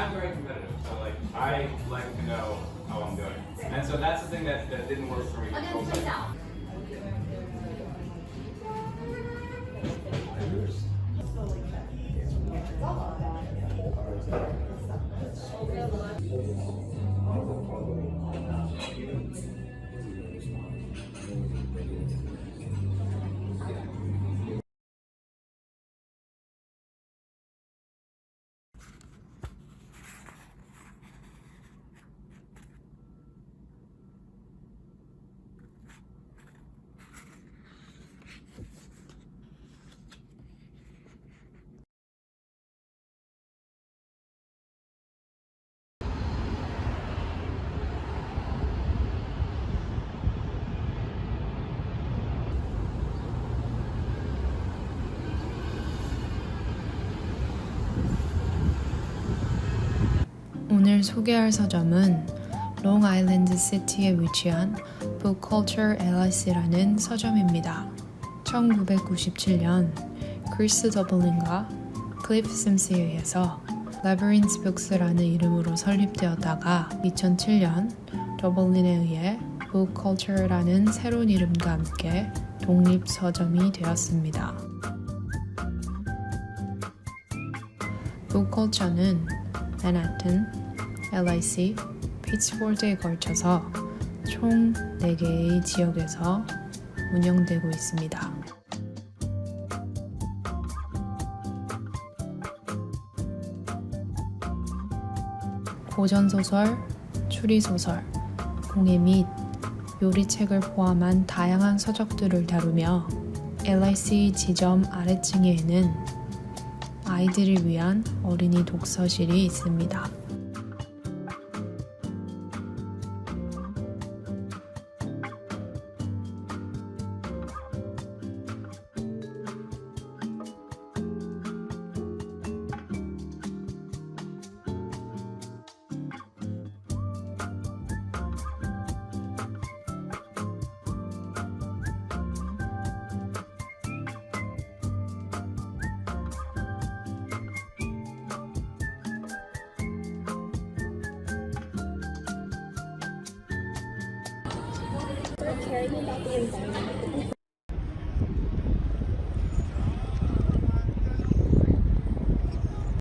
I'm very competitive, so like I like to know how I'm doing, and so that's the thing that didn't work for me. 오늘 소개할 서점은 롱 아일랜드 시티에 위치한 Book Culture LIC라는 서점입니다. 1997년 크리스 더블린과 클리프 심스에 의해서 Labyrinth Books라는 이름으로 설립되었다가 2007년 더블린에 의해 Book Culture라는 새로운 이름과 함께 독립 서점이 되었습니다. Book Culture는 맨하튼, LIC, 피츠포드에 걸쳐서 총 4개의 지역에서 운영되고 있습니다. 고전소설, 추리소설, 공예 및 요리책을 포함한 다양한 서적들을 다루며 LIC 지점 아래층에는 아이들을 위한 어린이 독서실이 있습니다. Caring about the environment.